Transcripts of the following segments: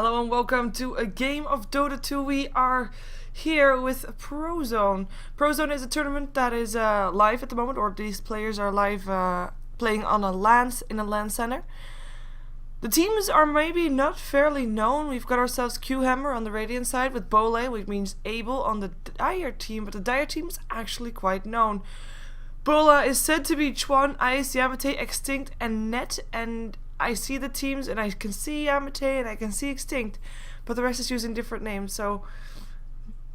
Hello and welcome to a game of Dota 2. We are here with Prozone. Prozone is a tournament that is live at the moment, or these players are live playing on a in a LAN center. The teams are maybe not fairly known. We've got ourselves Q-Hammer on the Radiant side with Bole, which means Abel on the Dire team, but the Dire team is actually quite known. Bola is said to be Chuan, Ice, YamateH, Xtinct, and Net, and I see the teams and I can see YamateH and I can see Xtinct, but the rest is using different names, so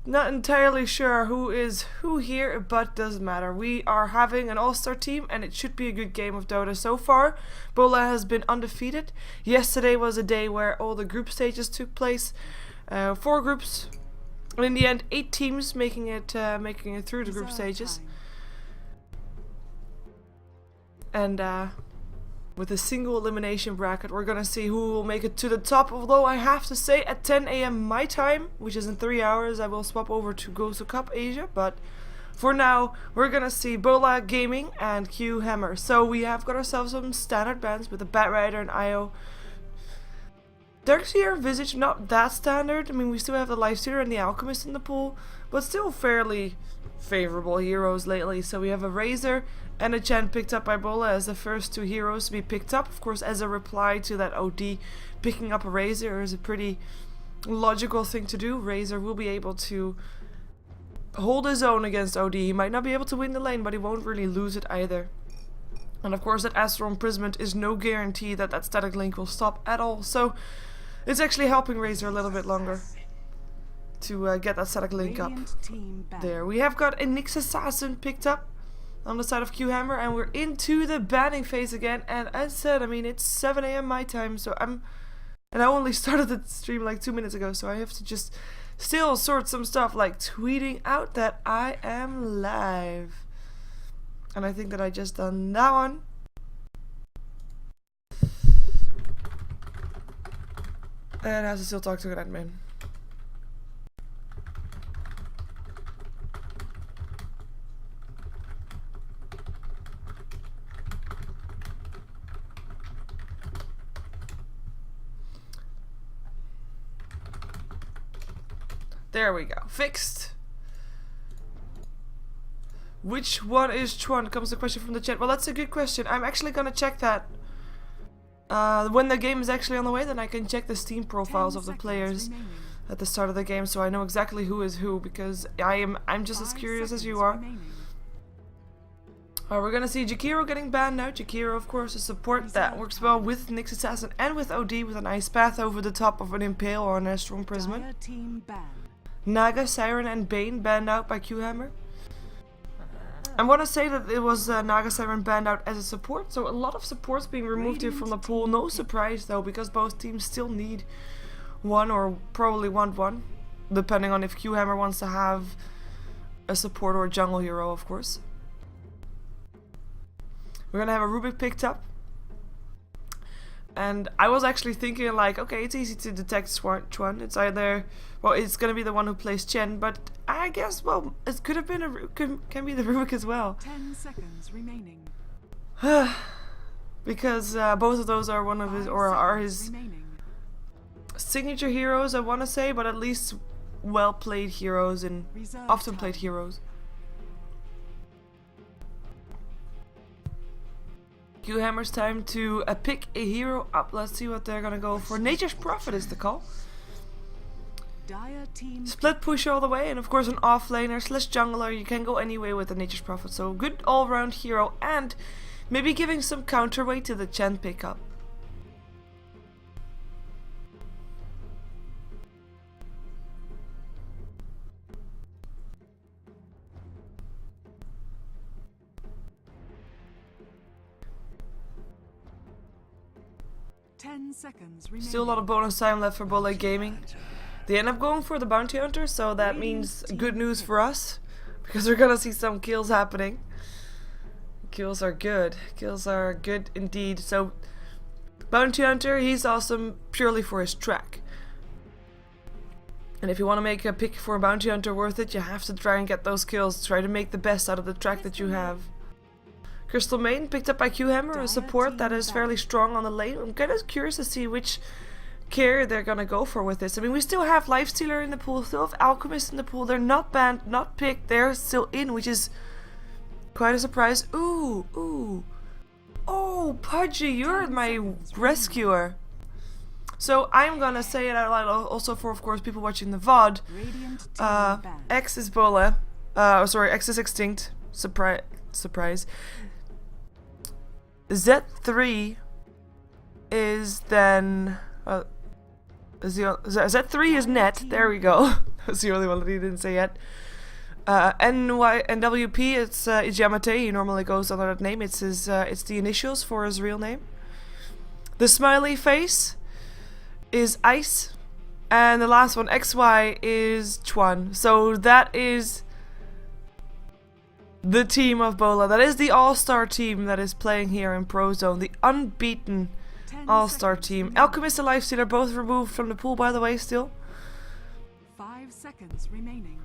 not entirely sure who is who here, but doesn't matter. We are having an all-star team and it should be a good game of Dota so far. Bola has been undefeated. Yesterday was a day where all the group stages took place. 4 groups, and in the end 8 teams making it through the group stages. And with a single elimination bracket, we're gonna see who will make it to the top. Although I have to say, at 10 AM my time, which is in 3 hours, I will swap over to Gozo Cup Asia. But for now, we're gonna see Bola Gaming and Q-Hammer. So we have got ourselves some standard bans with the Bat Rider and IO. Darkseer, Visage, not that standard. I mean, we still have the Lifestealer and the Alchemist in the pool, but still fairly favorable heroes lately. So we have a Razor and a Chuan picked up by Bola as the first 2 heroes to be picked up. Of course, as a reply to that OD, picking up a Razor is a pretty logical thing to do. Razor will be able to hold his own against OD. He might not be able to win the lane, but he won't really lose it either. And of course, that Astral Imprisonment is no guarantee that that static link will stop at all. So it's actually helping Razor a little bit longer to get that static link up. There, we have got a Nyx Assassin picked up on the side of Q-Hammer, and we're into the banning phase again. And as said, I mean, it's 7 AM my time, so and I only started the stream like 2 minutes ago, so I have to just still sort some stuff like tweeting out that I am live. And I think that I just done that one. And I have to still talk to an admin. There we go. Fixed. Which one is Chuan? Comes the question from the chat. Well, that's a good question. I'm actually gonna check that when the game is actually on the way. Then I can check the Steam profiles of the players at the start of the game, so I know exactly who is who. Because I'm just as curious as you are. We're gonna see Jakiro getting banned now. Jakiro, of course, a support that works well with Nyx Assassin and with OD, with an Ice Path over the top of an Impale or an Astral Imprisonment. Naga, Siren, and Bane banned out by Q-Hammer. I want to say that it was Naga, Siren banned out as a support, so a lot of supports being removed here from the pool. No surprise though, because both teams still need one, or probably want one, depending on if Q-Hammer wants to have a support or a jungle hero, of course. We're gonna have a Rubik picked up. And I was actually thinking, like, okay, it's easy to detect Chuan. It's either, well, it's gonna be the one who plays Chen, but I guess, well, it could have been can be the Rubik as well. 10 seconds remaining. Because both of those are one of his, or are his signature heroes, I want to say, but at least well played heroes and often played heroes. Q-Hammer's time to pick a hero up. Let's see what they're gonna go for. Nature's Prophet is the call. Split push all the way, and of course an offlaner / jungler. You can go anyway with the Nature's Prophet. So good all-round hero, and maybe giving some counterweight to the Chuan pickup. Still a lot of bonus time left for Bola Gaming. They end up going for the Bounty Hunter, so that means good news for us, because we're gonna see some kills happening. Kills are good. Kills are good indeed. So Bounty Hunter, he's awesome purely for his track. And if you want to make a pick for a Bounty Hunter worth it, you have to try and get those kills. Try to make the best out of the track that you have. Crystal Main picked up by Q-Hammer, a support that is fairly strong on the lane. I'm kind of curious to see which carry they're gonna go for with this. I mean, we still have Lifestealer in the pool, still have Alchemist in the pool. They're not banned, not picked. They're still in, which is quite a surprise. Ooh, ooh. Oh, Pudgy, you're my rescuer. So I'm gonna say it out loud also for, of course, people watching the VOD. X is Bola. Sorry, X is Xtinct. Surprise. Z3 is then... Z3 is Net. There we go. That's the only one that he didn't say yet. NWP, it's YamateH. He normally goes under that name. It's his. It's the initials for his real name. The smiley face is Ice, and the last one XY is Chuan. So that is the team of Bola. That is the all-star team that is playing here in Pro Zone. The unbeaten all-star team. Alchemist and Lifestealer both removed from the pool, by the way. Still. 5 seconds remaining.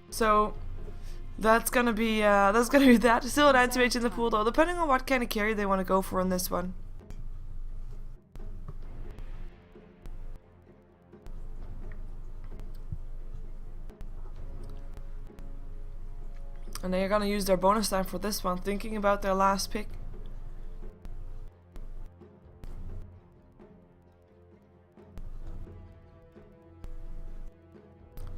So that's gonna be that. Still an anti-mage in the pool though, depending on what kind of carry they want to go for on this one. And they're gonna use their bonus time for this one, thinking about their last pick.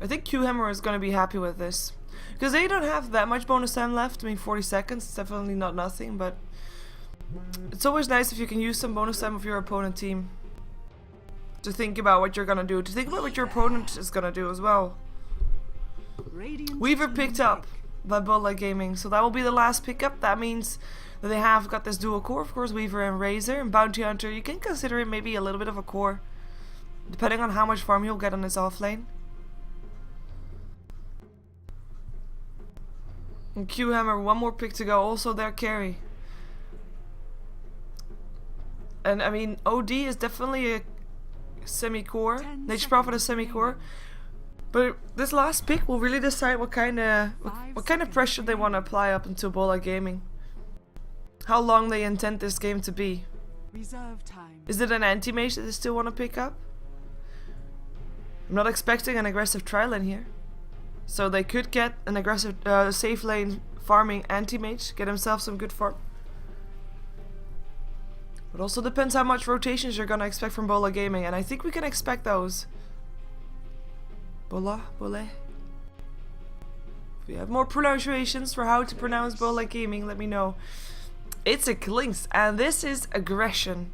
I think Q-Hammer is going to be happy with this. Because they don't have that much bonus time left. I mean, 40 seconds is definitely not nothing, but it's always nice if you can use some bonus time of your opponent team to think about what you're going to do. To think about what your opponent is going to do as well. Weaver picked up by Bola Gaming, so that will be the last pickup. That means that they have got this dual core, of course, Weaver and Razor. And Bounty Hunter, you can consider it maybe a little bit of a core, depending on how much farm he'll get on his offlane. And Q-Hammer, one more pick to go, also their carry. And I mean, OD is definitely a semi-core. Nature's Prophet is semi-core. But this last pick will really decide what kind of pressure they want to apply up into Bola Gaming. How long they intend this game to be. Reserve time. Is it an anti-mage that they still want to pick up? I'm not expecting an aggressive tri-lane here. So they could get an aggressive safe lane farming anti-mage, get himself some good farm. It also depends how much rotations you're gonna expect from Bola Gaming, and I think we can expect those. Bola? If you have more pronunciations for how to pronounce Bola Gaming, let me know. It's a Klinks, and this is aggression.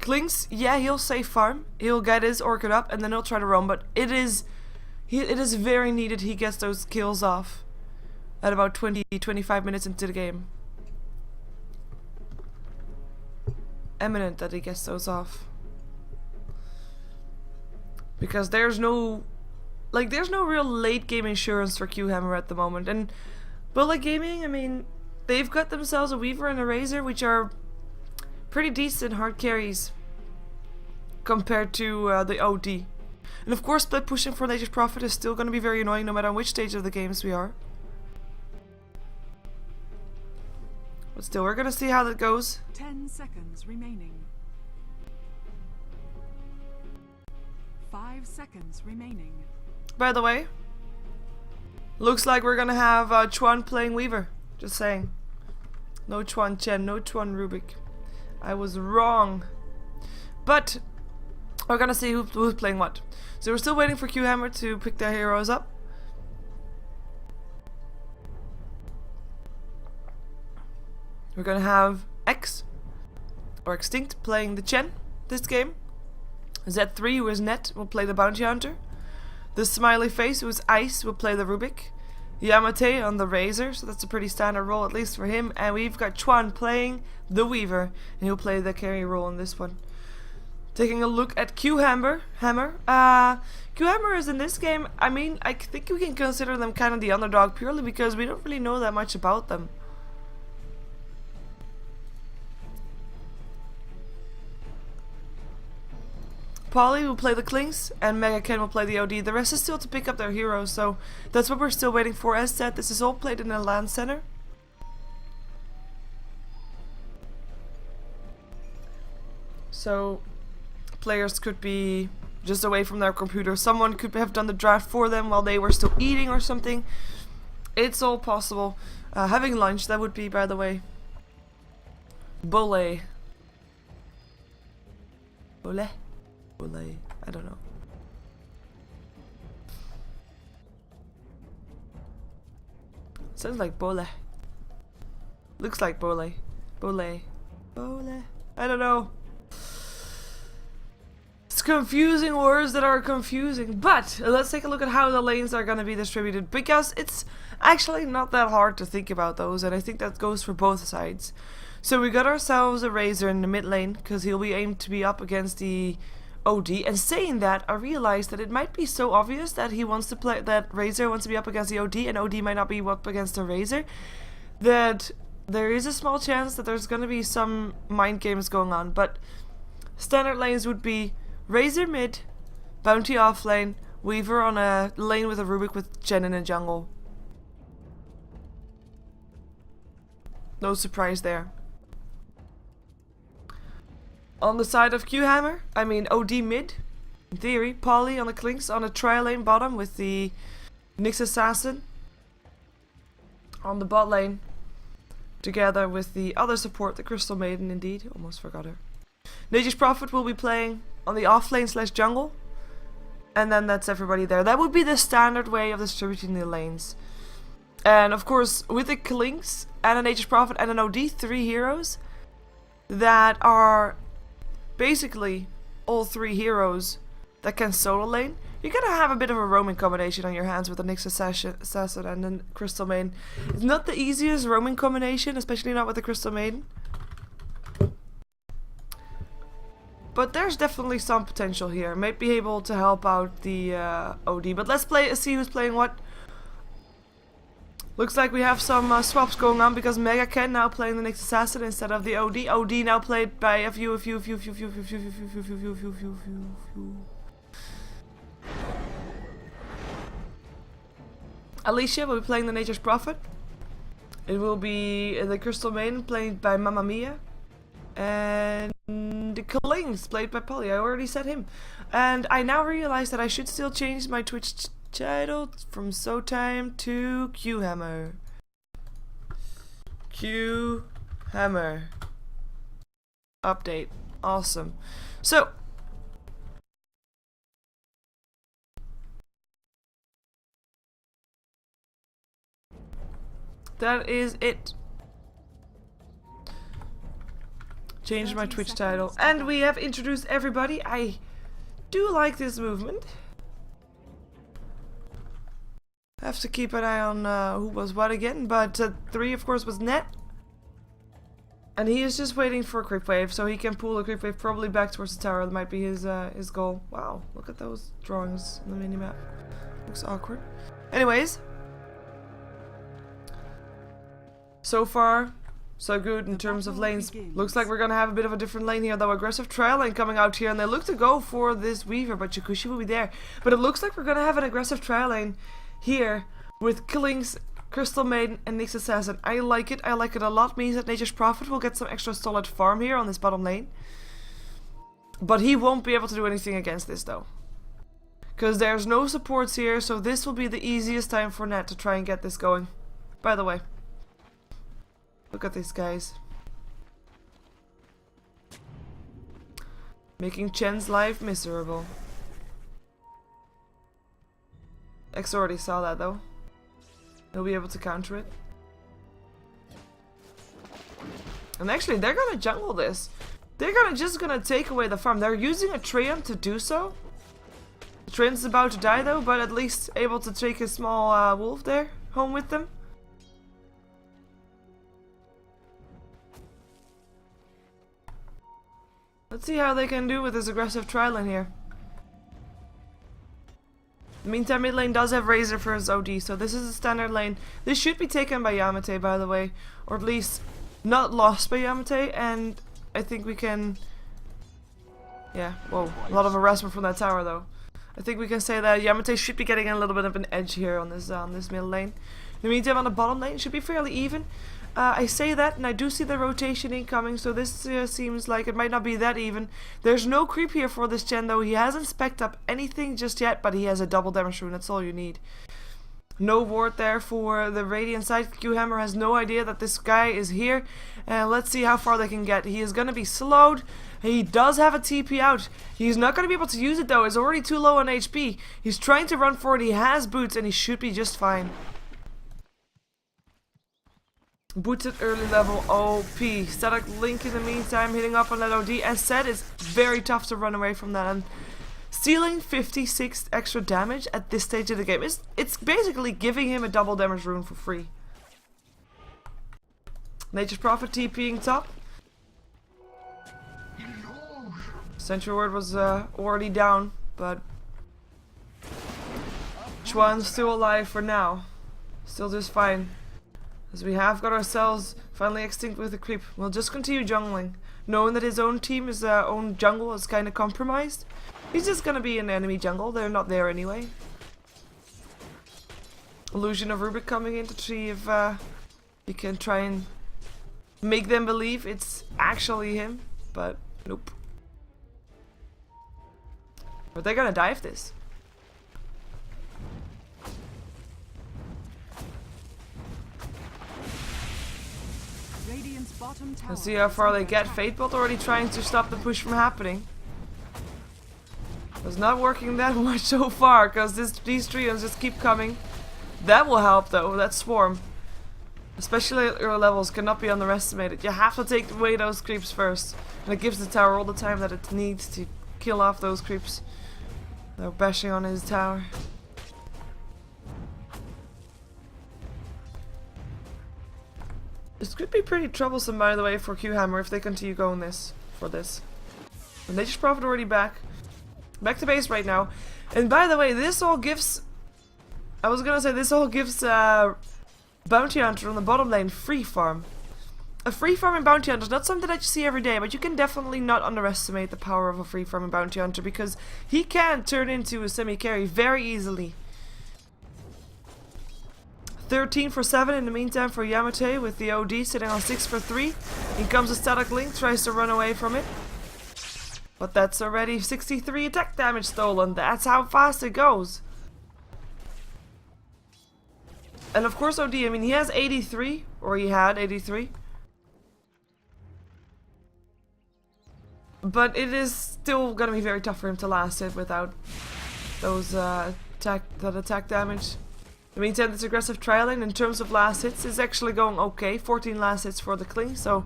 Klinks, yeah, he'll safe farm, he'll get his Orchid up, and then he'll try to roam, but it is very needed he gets those kills off at about 20-25 minutes into the game. Eminent that he gets those off. Because there's no real late game insurance for Q-Hammer at the moment. And Bola Gaming, I mean, they've got themselves a Weaver and a Razor, which are pretty decent hard carries compared to the OD. And of course, split pushing for Nature's Prophet is still going to be very annoying no matter on which stage of the games we are. But still, we're going to see how that goes. 10 seconds remaining. 5 seconds remaining. By the way, looks like we're going to have Chuan playing Weaver. Just saying. No Chuan Chen, no Chuan Rubik. I was wrong. But we're going to see who's playing what. So we're still waiting for Q-Hammer to pick their heroes up. We're gonna have X or Xtinct playing the Chen this game. Z3, who is Net, will play the Bounty Hunter. The smiley face, who is Ice, will play the Rubik. YamateH on the Razor, so that's a pretty standard role at least for him. And we've got Chuan playing the Weaver, and he'll play the carry role in this one. Taking a look at Q-Hammer. Q-Hammer is in this game, I mean, I think we can consider them kind of the underdog purely because we don't really know that much about them. Polly will play the Klinks, and Mega Ken will play the OD. The rest is still to pick up their heroes, so that's what we're still waiting for. As said, this is all played in a LAN center. So players could be just away from their computer. Someone could have done the draft for them while they were still eating or something. It's all possible. Having lunch, that would be, by the way. Bole. Bole? Bole. I don't know. Sounds like bole. Looks like bole. Bole. Bole. I don't know. It's confusing words that are confusing. But let's take a look at how the lanes are going to be distributed. Because it's actually not that hard to think about those. And I think that goes for both sides. So we got ourselves a Razor in the mid lane. Because he'll be aimed to be up against the OD. And saying that, I realized that it might be so obvious that he wants to play, that Razor wants to be up against the OD, and OD might not be up against the Razor, that there is a small chance that there's going to be some mind games going on. But standard lanes would be Razor mid, Bounty off lane, Weaver on a lane with a Rubik with Jen in a jungle. No surprise there. On the side of Q-Hammer, I mean OD mid, in theory, Polly on the Clinks on a tri lane bottom with the Nyx Assassin on the bot lane, together with the other support, the Crystal Maiden indeed, almost forgot her. Nature's Prophet will be playing on the off lane / jungle, and then that's everybody there. That would be the standard way of distributing the lanes. And of course, with the Clinks and a Nature's Prophet and an OD, 3 heroes that are basically all 3 heroes that can solo lane, you're gonna have a bit of a roaming combination on your hands with the Nyx Assassin and the Crystal Maiden. It's not the easiest roaming combination, especially not with the Crystal Maiden. But there's definitely some potential here. Might be able to help out the OD. But let's see who's playing what. Looks like we have some swaps going on because Mega Ken now playing the Nyx Assassin instead of the OD. OD now played by a few. Alicia will be playing the Nature's Prophet. It will be the Crystal Maiden played by Mamma Mia. And the Klings played by Polly. I already said him. And I now realize that I should still change my Twitch title from SoTime to Q-Hammer. Q-Hammer. Update. Awesome. So, that is it. Changed my Twitch title. And we have introduced everybody. I do like this movement. Have to keep an eye on who was what again. But 3 of course was Net. And he is just waiting for a creep wave. So he can pull a creep wave probably back towards the tower. That might be his goal. Wow, look at those drawings on the minimap. Looks awkward. Anyways. So far, so good in terms of lanes. Looks like we're gonna have a bit of a different lane here though. Aggressive trial lane coming out here, and they look to go for this Weaver, but Yakushi will be there. But it looks like we're gonna have an aggressive trial lane here with Killings, Crystal Maiden, and Nyx Assassin. I like it. I like it a lot. Means that Nature's Prophet will get some extra solid farm here on this bottom lane. But he won't be able to do anything against this though. Because there's no supports here, so this will be the easiest time for Net to try and get this going. By the way. Look at these guys. Making Chen's life miserable. X already saw that though. He'll be able to counter it. And actually they're gonna jungle this. They're just gonna take away the farm. They're using a Treant to do so. The Treant's about to die though, but at least able to take a small wolf there home with them. Let's see how they can do with this aggressive trial in here. In the meantime, mid lane does have Razor for his OD, so this is a standard lane. This should be taken by YamateH, by the way. Or at least not lost by YamateH, and I think we can... Yeah, whoa, a lot of harassment from that tower though. I think we can say that YamateH should be getting a little bit of an edge here on this mid lane. In the meantime, on the bottom lane, it should be fairly even. I say that, and I do see the rotation incoming, so this seems like it might not be that even. There's no creep here for this Chen, though. He hasn't spec'd up anything just yet, but he has a double damage rune. That's all you need. No ward there for the Radiant side. Q-Hammer has no idea that this guy is here. And let's see how far they can get. He is going to be slowed. He does have a TP out. He's not going to be able to use it, though. He's already too low on HP. He's trying to run for it. He has boots, and he should be just fine. Boots at early level OP. Static Link in the meantime hitting up on that OD. As said, it's very tough to run away from that. And stealing 56 extra damage at this stage of the game, it's basically giving him a double damage rune for free. Nature's Prophet TPing top. Sentry Ward was already down, but Chuan's still alive for now. Still just fine. As we have got ourselves finally extinct with the creep. We'll just continue jungling, knowing that his own team, his own jungle is kind of compromised. He's just gonna be in enemy jungle. They're not there anyway. Illusion of Rubik coming in to see if he can try and make them believe it's actually him, but nope. But they're gonna dive this. Radiant's bottom tower. Let's see how far they get. Fatebot already trying to stop the push from happening. It's not working that much so far, because these trios just keep coming. That will help though, that swarm. Especially at early levels, cannot be underestimated. You have to take away those creeps first. And it gives the tower all the time that it needs to kill off those creeps. They're bashing on his tower. This could be pretty troublesome, by the way, for Q-Hammer if they continue going for this. And Nature's Prophet already back. Back to base right now. And by the way, this all gives... I was gonna say, this all gives Bounty Hunter on the bottom lane free farm. A free farm in Bounty Hunter is not something that you see every day, but you can definitely not underestimate the power of a free farm in Bounty Hunter, because he can turn into a semi-carry very easily. 13 for 7 in the meantime for YamateH with the OD sitting on 6 for 3. In comes a Static Link, tries to run away from it. But that's already 63 attack damage stolen. That's how fast it goes. And of course OD, I mean, he has 83, or he had 83. But it is still gonna be very tough for him to last it without those attack damage. In the meantime, this aggressive trialing in terms of last hits is actually going okay. 14 last hits for the Kling, so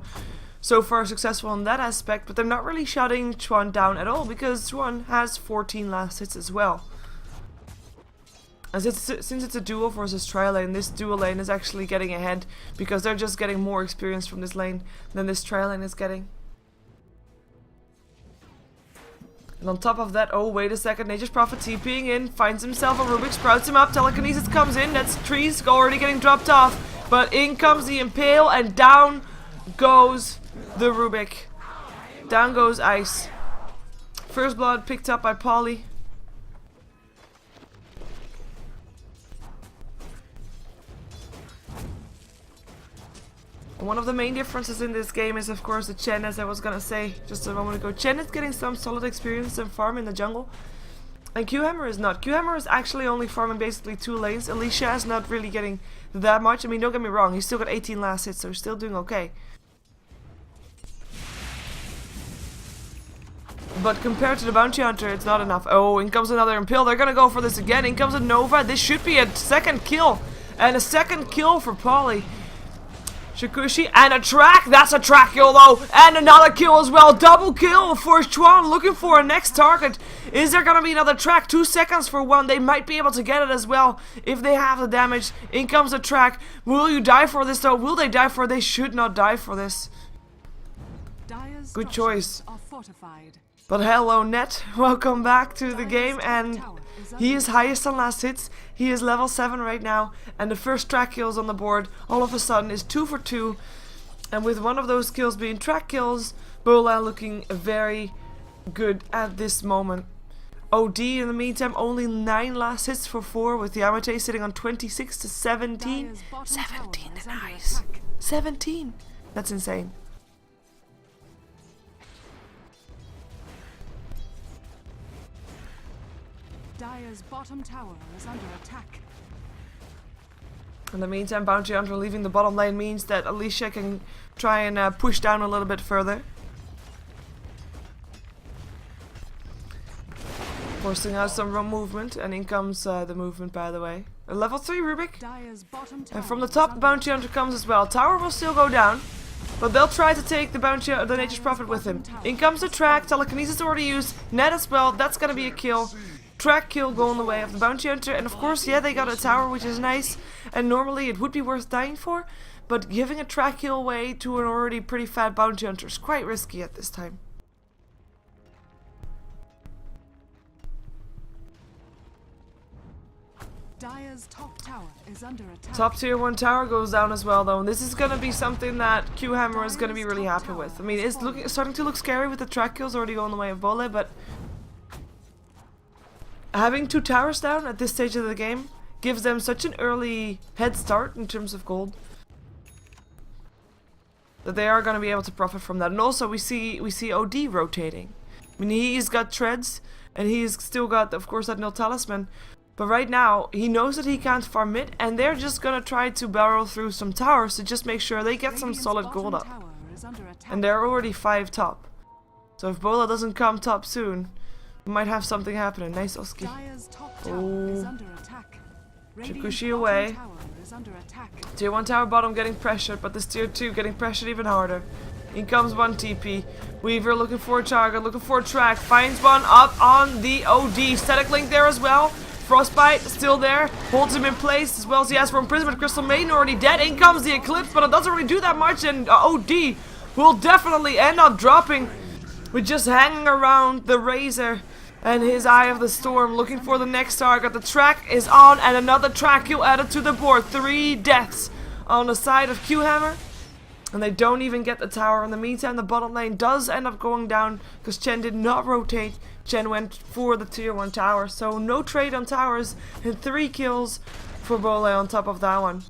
far successful in that aspect. But they're not really shutting Chuan down at all, because Chuan has 14 last hits as well. And since it's a duo versus trial lane, this dual lane is actually getting ahead, because they're just getting more experience from this lane than this trial lane is getting. And on top of that, oh wait a second, Nature's Prophet TPing in, finds himself a Rubik, sprouts him up, telekinesis comes in, that's trees already getting dropped off. But in comes the Impale, and down goes the Rubik. Down goes Ice. First blood picked up by Polly. One of the main differences in this game is of course the Chen, as I was gonna say just a moment ago. Chen is getting some solid experience and farm in the jungle, and Q-Hammer is not. Q-Hammer is actually only farming basically 2 lanes. Alicia is not really getting that much. I mean, don't get me wrong, he's still got 18 last hits, so he's still doing okay. But compared to the Bounty Hunter, it's not enough. Oh, in comes another Impale. They're gonna go for this again. In comes a Nova. This should be a second kill, and a second kill for Polly. Shakushi, and a track! That's a track kill though! And another kill as well! Double kill for Chuan, looking for a next target. Is there gonna be another track? 2 seconds for one. They might be able to get it as well if they have the damage. In comes a track. Will you die for this though? Will they die for it? They should not die for this. Good choice. But hello Net, welcome back to the game, and he is highest on last hits. He is level 7 right now, and the first track kills on the board all of a sudden is 2 for 2. And with one of those kills being track kills, Bola looking very good at this moment. OD in the meantime only 9 last hits for 4, with YamateH sitting on 26 to 17. 17 in eyes. 17! That's insane. Dire's bottom tower is under attack. In the meantime, Bounty Hunter leaving the bottom lane means that Alicia can try and push down a little bit further. Forcing out some movement, and in comes the movement, by the way. A level 3 Rubik. And from the top, the Bounty Hunter comes as well. Tower will still go down, but they'll try to take the the Nature's Prophet with him. In comes the track, telekinesis already used, net as well, that's gonna be a kill. Track kill going the way of the Bounty Hunter, and of course, yeah, they got a tower, which is nice, and normally it would be worth dying for, but giving a track kill away to an already pretty fat Bounty Hunter is quite risky at this time. Dire's top tower is under attack. Top tier 1 tower goes down as well though, and this is gonna be something that Q-Hammer is gonna be really happy with. I mean, it's starting to look scary with the track kills already going the way of Bole, but having 2 towers down at this stage of the game gives them such an early head start in terms of gold that they are gonna be able to profit from that. And also we see OD rotating. I mean, he's got treads, and he's still got, of course, that nil talisman. But right now, he knows that he can't farm mid, and they're just gonna try to barrel through some towers to just make sure they get some solid gold up. And they're already 5 top. So if Bola doesn't come top soon, we might have something happening. Nice Oski. Oh. Chikushi away. Tier 1 tower bottom getting pressured, but this tier 2 getting pressured even harder. In comes 1 TP. Weaver looking for a target, looking for a track. Finds one up on the OD. Static Link there as well. Frostbite still there, holds him in place as well as he has for imprisonment. Crystal Maiden already dead. In comes the Eclipse, but it doesn't really do that much, and OD will definitely end up dropping with just hanging around the Razor and his Eye of the Storm, looking for the next target. The track is on, and another track kill added to the board. 3 deaths on the side of Q-Hammer, and they don't even get the tower. In the meantime, the bottom lane does end up going down because Chen did not rotate. Chen went for the tier 1 tower, so no trade on towers, and 3 kills for Bole on top of that one.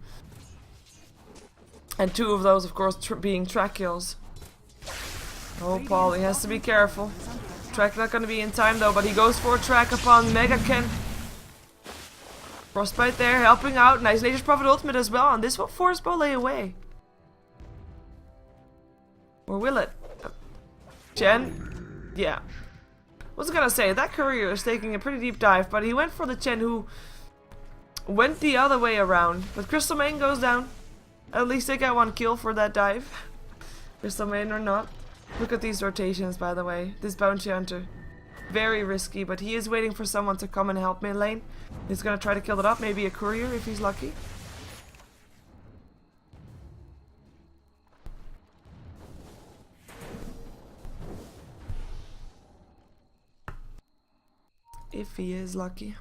And 2 of those, of course, being track kills. Oh, Paul, he has to be careful. Track not gonna be in time though, but he goes for a track upon Mega Ken. Frostbite there, helping out. Nice Nature's Prophet ultimate as well, and this will force Bole away. Or will it? Chen? Yeah. Was gonna say, that courier is taking a pretty deep dive, but he went for the Chen, who went the other way around. But Crystal Maiden goes down. At least they got 1 kill for that dive. Crystal Maiden or not. Look at these rotations, by the way. This Bounty Hunter. Very risky, but he is waiting for someone to come and help mid lane. He's gonna try to kill it up, maybe a courier if he's lucky. If he is lucky.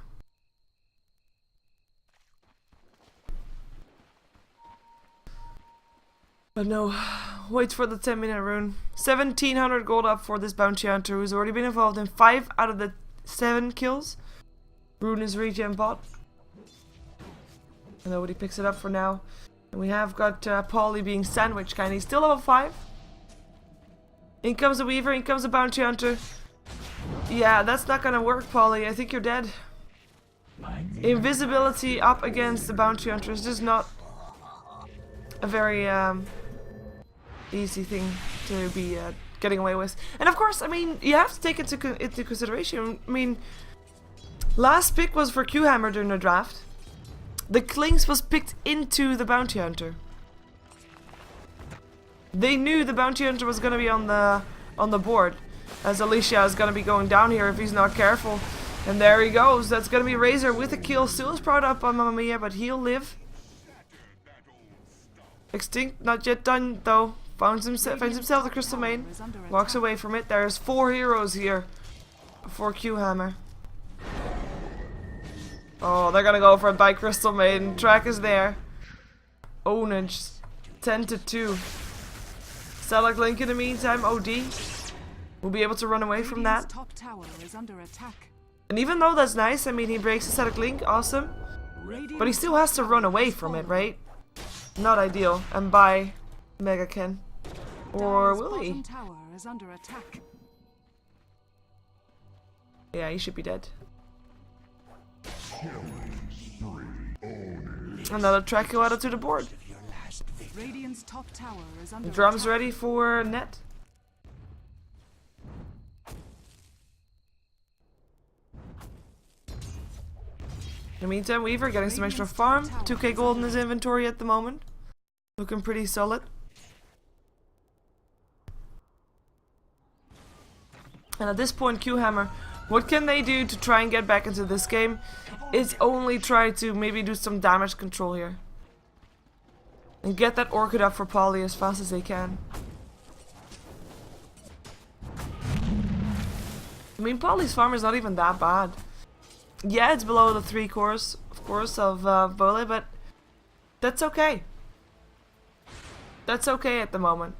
But no, wait for the 10-minute rune. 1700 gold up for this Bounty Hunter, who's already been involved in 5 out of the 7 kills. Rune is regen bot. And nobody picks it up for now. And we have got Paulie being sandwiched, kind of. He's still level 5. In comes the Weaver, in comes the Bounty Hunter. Yeah, that's not gonna work, Paulie. I think you're dead. Invisibility up against the Bounty Hunter is just not a very easy thing to be getting away with. And of course, I mean, you have to take it into consideration. I mean, last pick was for Q-Hammer during the draft. The Klings was picked into the Bounty Hunter. They knew the Bounty Hunter was gonna be on the board, as Alicia is gonna be going down here if he's not careful. And there he goes. That's gonna be Razor with a kill. Still is proud up on Mamma Mia, but he'll live. Xtinct not yet done though. Finds himself the Crystal Maiden. Walks away from it. There's 4 heroes here for Q-Hammer. Oh, they're gonna go for it by Crystal Maiden. Track is there. Ownage 10-2. Static Link in the meantime. OD will be able to run away from that. And even though that's nice, I mean, he breaks the Static Link, awesome. But he still has to run away from it, right? Not ideal. And by Mega Ken. Or Dire's will he? bottom tower is under attack. Yeah, he should be dead. Another Tracho added to the board. Radiant's top tower is under Drums attack. ready for net. In the meantime, Weaver getting some extra farm. 2k gold in his inventory at the moment. Looking pretty solid. And at this point, Q-Hammer, what can they do to try and get back into this game? Is only try to maybe do some damage control here. And get that Orchid up for Polly as fast as they can. I mean, Polly's farm is not even that bad. Yeah, it's below the 3 cores, of course, of Bole, but that's okay. That's okay at the moment.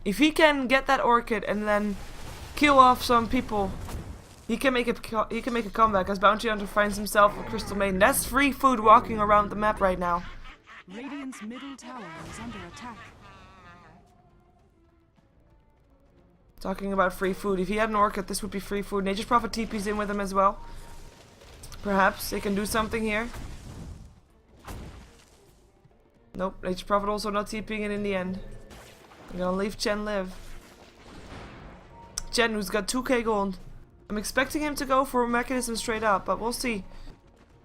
If he can get that Orchid and then kill off some people, he can make a comeback as Bounty Hunter finds himself a Crystal Maiden. That's free food walking around the map right now. Radiant's middle tower is under attack. Talking about free food, if he had an Orchid, this would be free food. Nature's Prophet TP's in with him as well. Perhaps they can do something here. Nope, Nature's Prophet also not TPing it in the end. I'm gonna leave Chen live. Chen, who's got 2k gold. I'm expecting him to go for a mechanism straight up, but we'll see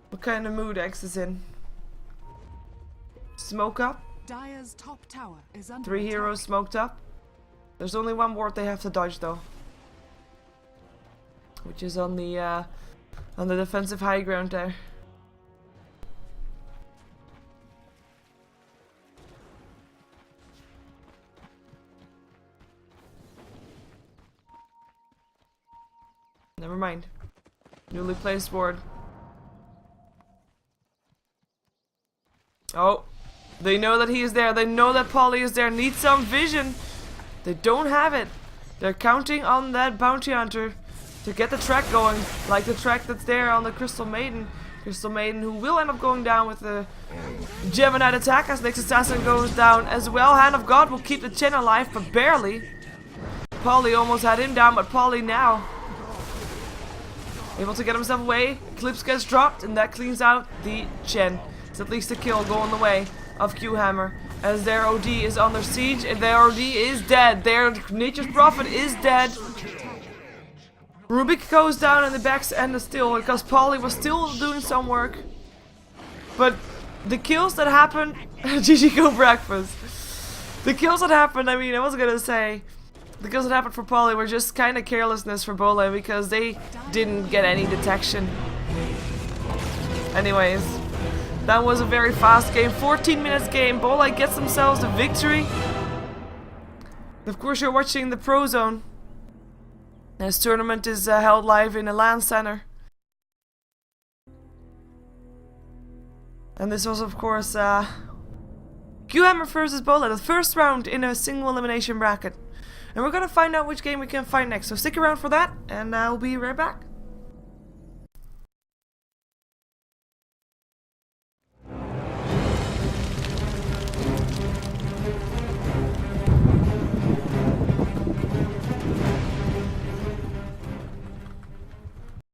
what kind of mood X is in. Smoke up. Dire's top tower is under 3 attack. heroes smoked up. There's only one ward they have to dodge though, which is on the defensive high ground there. Never mind. Newly placed ward. Oh, they know that he is there. They know that Polly is there. Need some vision. They don't have it. They're counting on that Bounty Hunter to get the track going, like the track that's there on the Crystal Maiden. Crystal Maiden, who will end up going down with the Gemini attack as next assassin goes down as well. Hand of God will keep the Chen alive, but barely. Polly almost had him down, but Polly now able to get himself away. Eclipse gets dropped, and that cleans out the Chen. It's at least a kill going the way of Q-Hammer, as their OD is under siege, and their OD is dead. Their Nature's Prophet is dead. Rubik goes down in the back's end still, because Polly was still doing some work. But the kills that happened... GG go breakfast. The kills that happened, I mean, I was gonna say... The kills that happened for Polly were just kind of carelessness for Bole, because they didn't get any detection. Anyways, that was a very fast game. 14 minutes game. Bole gets themselves the victory. Of course, you're watching the Pro Zone. This tournament is held live in a LAN center. And this was, of course, Q-Hammer versus Bole, the first round in a single elimination bracket. And we're gonna find out which game we can find next. So stick around for that, and I'll be right back.